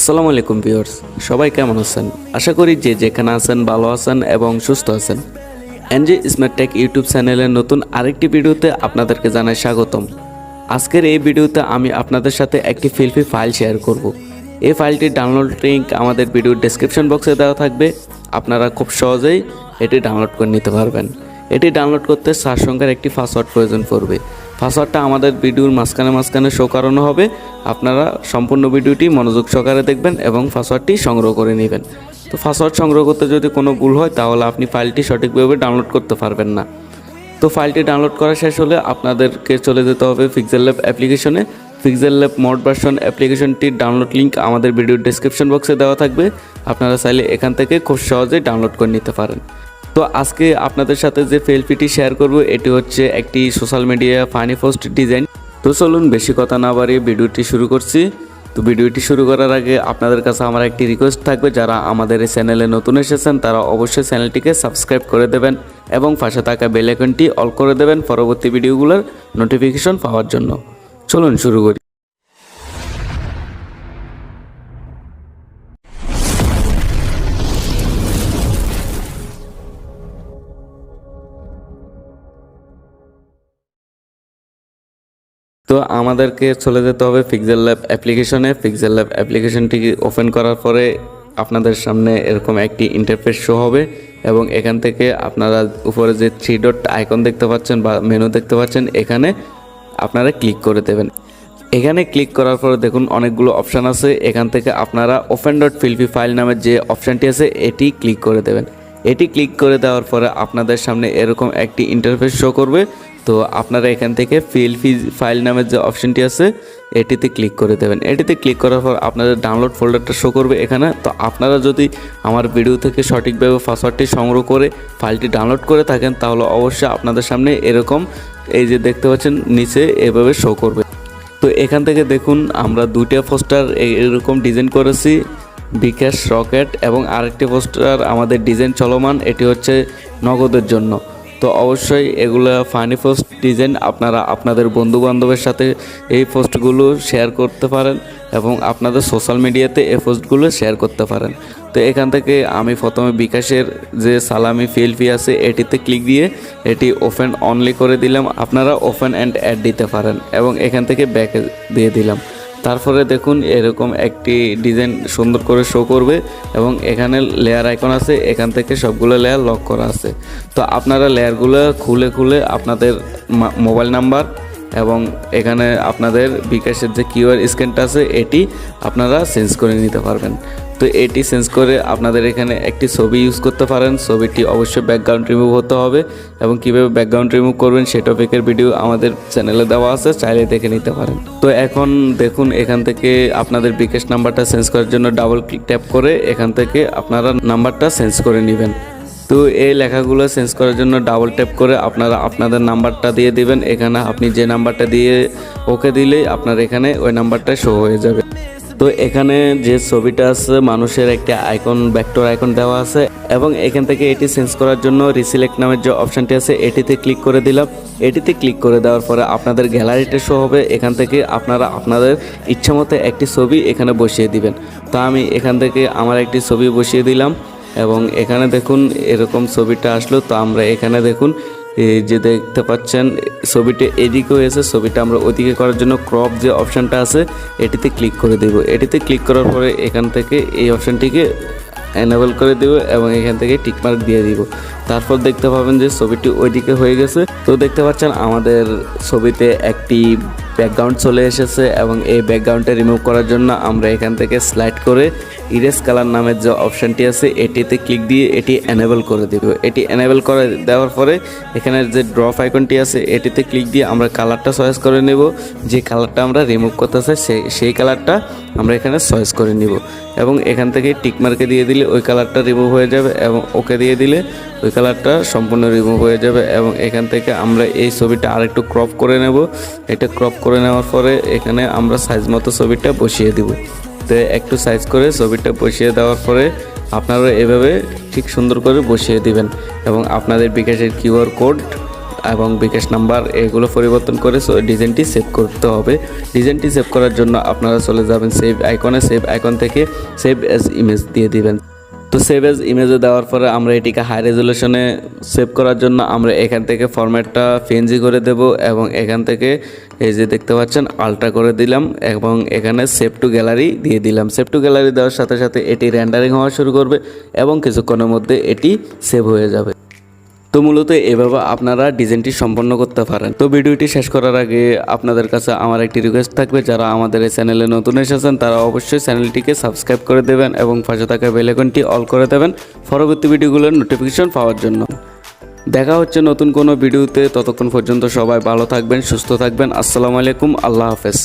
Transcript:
আসসালামু আলাইকুম ভিউয়ার্স, সবাই কেমন আছেন? আশা করি যে যেখানে আছেন ভালো আছেন এবং সুস্থ আছেন। এনজে স্মার্ট টেক ইউটিউব চ্যানেলের নতুন আরেকটি ভিডিওতে আপনাদেরকে জানাই স্বাগতম। আজকের এই ভিডিওতে আমি আপনাদের সাথে একটি ফিল্পি ফাইল শেয়ার করব। এই ফাইলটির ডাউনলোড লিঙ্ক আমাদের ভিডিওর ডেসক্রিপশন বক্সে দেওয়া থাকবে। আপনারা খুব সহজেই এটি ডাউনলোড করে নিতে পারবেন। এটি ডাউনলোড করতে 4 সংখ্যার একটি পাসওয়ার্ড প্রয়োজন পড়বে। পাসওয়ার্ডটা আমাদের ভিডিওর মাঝখানে শো করানো হবে। আপনারা সম্পূর্ণ ভিডিওটি মনোযোগ সহকারে দেখবেন এবং পাসওয়ার্ডটি সংগ্রহ করে নেবেন। তো পাসওয়ার্ড সংগ্রহ করতে যদি কোনো ভুল হয় তাহলে আপনি ফাইলটি সঠিকভাবে ডাউনলোড করতে পারবেন না। তো ফাইলটি ডাউনলোড করা শেষ হলে আপনাদেরকে চলে যেতে হবে Pixellab অ্যাপ্লিকেশনে। Pixellab মোড ভার্সন অ্যাপ্লিকেশনটির ডাউনলোড লিঙ্ক আমাদের ভিডিওর ডেসক্রিপশন বক্সে দেওয়া থাকবে। আপনারা চাইলে এখান থেকে খুব সহজেই ডাউনলোড করে নিতে পারেন। তো আজকে আপনাদের সাথে যে ফিল্পটি শেয়ার করব এটি হচ্ছে একটি social media funny post design. তো চলুন বেশি কথা না বাড়িয়ে ভিডিওটি শুরু করছি। তো ভিডিওটি শুরু করার আগে আপনাদের কাছে আমার একটি রিকোয়েস্ট থাকবে, যারা আমাদের এই চ্যানেলে নতুন এসেছেন তারা অবশ্যই চ্যানেলটিকে সাবস্ক্রাইব করে দেবেন এবং পাশে থাকা বেল আইকনটি অল করে দেবেন পরবর্তী ভিডিওগুলোর নোটিফিকেশন পাওয়ার জন্য। চলুন শুরু করি। তো আমাদেরকে চলে যেতে হবে Pixellab অ্যাপ্লিকেশনে। Pixellab অ্যাপ্লিকেশনটি ওপেন করার পরে আপনাদের সামনে এরকম একটি ইন্টারফেস শো হবে এবং এখান থেকে আপনারা উপরে যে 3 ডট আইকন দেখতে পাচ্ছেন বা মেনু দেখতে পাচ্ছেন, এখানে আপনারা ক্লিক করে দেবেন। এখানে ক্লিক করার পরে দেখুন অনেকগুলো অপশান আছে। এখান থেকে আপনারা ওপেন ডট ফিল্পি ফাইল নামের যে অপশানটি আছে এটি ক্লিক করে দেবেন। এটি ক্লিক করে দেওয়ার পরে আপনাদের সামনে এরকম একটি ইন্টারফেস শো করবে। তো আপনারা এখান থেকে ফিল্পি ফাইল নামের যে অপশানটি আছে এটিতে ক্লিক করে দেবেন। এটিতে ক্লিক করার পর আপনাদের ডাউনলোড ফোল্ডারটা শো করবে এখানে। তো আপনারা যদি আমার ভিডিও থেকে সঠিকভাবে পাসওয়ার্ডটি সংগ্রহ করে ফাইলটি ডাউনলোড করে থাকেন তাহলে অবশ্যই আপনাদের সামনে এরকম এই যে দেখতে পাচ্ছেন নিচে এভাবে শো করবে। তো এখান থেকে দেখুন আমরা 2টা পোস্টার এরকম ডিজাইন করেছি, বিকাশ রকেট, এবং আরেকটি পোস্টার আমাদের ডিজাইন চলমান, এটি হচ্ছে নগদের জন্য। তো অবশ্যই এগুলো ফানি পোস্ট ডিজাইন, আপনারা আপনাদের বন্ধু বান্ধবের সাথে এই পোস্টগুলো শেয়ার করতে পারেন এবং আপনাদের সোশ্যাল মিডিয়াতে এই পোস্টগুলো শেয়ার করতে পারেন। তো এখান থেকে আমি প্রথমে বিকাশের যে সালামি ফিল্পি আছে এটিতে ক্লিক দিয়ে এটি ওপেন অনলি করে দিলাম। আপনারা ওপেন অ্যান্ড অ্যাড দিতে পারেন এবং এখান থেকে ব্যাকে দিয়ে দিলাম। তারপরে দেখুন এরকম একটি ডিজাইন সুন্দর করে শো করবে এবং এখানে লেয়ার আইকন আছে, এখান থেকে সবগুলো লেয়ার লক করা আছে। তো আপনারা লেয়ারগুলো খুলে আপনাদের মোবাইল নাম্বার এবং এখানে আপনাদের বিকাশের যে কিউআর স্ক্যানটা আছে এটি আপনারা চেঞ্জ করে নিতে পারবেন। তো এটি চেঞ্জ করে আপনাদের এখানে একটি ছবি ইউজ করতে পারেন। ছবিটি অবশ্যই ব্যাকগ্রাউন্ড রিমুভ হতে হবে এবং কীভাবে ব্যাকগ্রাউন্ড রিমুভ করবেন সেই টপিকের ভিডিও আমাদের চ্যানেলে দেওয়া আছে, চাইলে দেখে নিতে পারেন। তো এখন দেখুন এখান থেকে আপনাদের বিকাশ নাম্বারটা চেঞ্জ করার জন্য ডাবল ক্লিক ট্যাপ করে এখান থেকে আপনারা নাম্বারটা চেঞ্জ করে নেবেন। তো এই লেখাগুলো চেঞ্জ করার জন্য ডাবল ট্যাপ করে আপনারা আপনাদের নাম্বারটা দিয়ে দিবেন। এখানে আপনি যে নাম্বারটা দিয়ে ওকে দিলেই আপনার এখানে ওই নাম্বারটা শো হয়ে যাবে। তো এখানে যে ছবিটা আছে মানুষের একটা আইকন, ভেক্টর আইকন দেওয়া আছে এবং এখান থেকে এটি চেঞ্জ করার জন্য রিসিলেক্ট নামের যে অপশানটি আছে এটিতে ক্লিক করে দিলাম। এটিতে ক্লিক করে দেওয়ার পরে আপনাদের গ্যালারিতে শো হবে। এখান থেকে আপনারা আপনাদের ইচ্ছামতো একটি ছবি এখানে বসিয়ে দিবেন। তো আমি এখান থেকে আমার একটি ছবি বসিয়ে দিলাম এবং এখানে দেখুন এরকম ছবিটা আসলো। তো আমরা এখানে দেখুন এই যে দেখতে পাচ্ছেন ছবিটা এদিকে হয়েছে, ছবিটা আমরা ওদিকে করার জন্য ক্রপ যে অপশানটা আছে এটিতে ক্লিক করে দেব। এটিতে ক্লিক করার পরে এখান থেকে এই অপশানটিকে এনেবল করে দেব এবং এখান থেকে টিকমার্ক দিয়ে দিব। তারপর দেখতে পাবেন যে ছবিটি ওইদিকে হয়ে গেছে। তো দেখতে পাচ্ছেন আমাদের ছবিতে একটি ব্যাকগ্রাউন্ড চলে এসেছে এবং এই ব্যাকগ্রাউন্ডটা রিমুভ করার জন্য আমরা এখান থেকে স্লাইড করে ইরেজ কালার নামের যে অপশানটি আছে এটিতে ক্লিক দিয়ে এটি এনেবল করে দেব। এটি এনেবল করে দেওয়ার পরে এখানে যে ড্রপ আইকনটি আছে এটিতে ক্লিক দিয়ে আমরা কালারটা চয়েস করে নেব। যে কালারটা আমরা রিমুভ করতে চাই সেই কালারটা আমরা এখানে চয়েস করে নিব এবং এখান থেকে টিকমার্কে দিয়ে দিলে ওই কালারটা রিমুভ হয়ে যাবে এবং ওকে দিয়ে দিলে ওই কালারটা সম্পূর্ণ রিমুভ হয়ে যাবে। এবং এখান থেকে আমরা এই ছবিটা আরেকটু ক্রপ করে নেব। এটা ক্রপ করে নেওয়ার পরে এখানে আমরা সাইজ মতো ছবিটা বসিয়ে দিব। তো একটু সাইজ করে ছবিটা বসিয়ে দেওয়ার পরে আপনারা এভাবে ঠিক সুন্দর করে বসিয়ে দিবেন এবং আপনাদের বিকাশের কিউআর কোড এবং বিকাশ নাম্বার এগুলো পরিবর্তন করে ডিজাইনটি সেভ করতে হবে। ডিজাইনটি সেভ করার জন্য আপনারা চলে যাবেন সেভ আইকনে, সেভ আইকন থেকে সেভ অ্যাজ ইমেজ দিয়ে দিবেন। তো সেভ অ্যাজ ইমেজে দেওয়ার পরে আমরা এটিকে হাই রেজুলেশনে সেভ করার জন্য আমরা এখান থেকে ফরম্যাটটা পিএনজি করে দেব এবং এখান থেকে এই যে দেখতে পাচ্ছেন আলট্রা করে দিলাম এবং এখানে সেভ টু গ্যালারি দিয়ে দিলাম। সেভ টু গ্যালারি দেওয়ার সাথে সাথে এটি রেন্ডারিং হওয়া শুরু করবে এবং কিছুক্ষণের মধ্যে এটি সেভ হয়ে যাবে। তো মূলত এভাবে আপনারা ডিজাইনটি সম্পন্ন করতে পারেন। তো ভিডিওটি শেষ করার আগে আপনাদের কাছে আমার একটি রিকোয়েস্ট থাকবে, যারা আমাদের এই চ্যানেলে নতুন এসেছেন তারা অবশ্যই চ্যানেলটিকে সাবস্ক্রাইব করে দেবেন এবং পাশে থাকা বেল আইকনটি অল করে দেবেন পরবর্তী ভিডিওগুলোর নোটিফিকেশন পাওয়ার জন্য। দেখা হচ্ছে নতুন কোনো ভিডিওতে, ততক্ষণ পর্যন্ত সবাই ভালো থাকবেন, সুস্থ থাকবেন। আসসালামু আলাইকুম, আল্লাহ হাফেজ।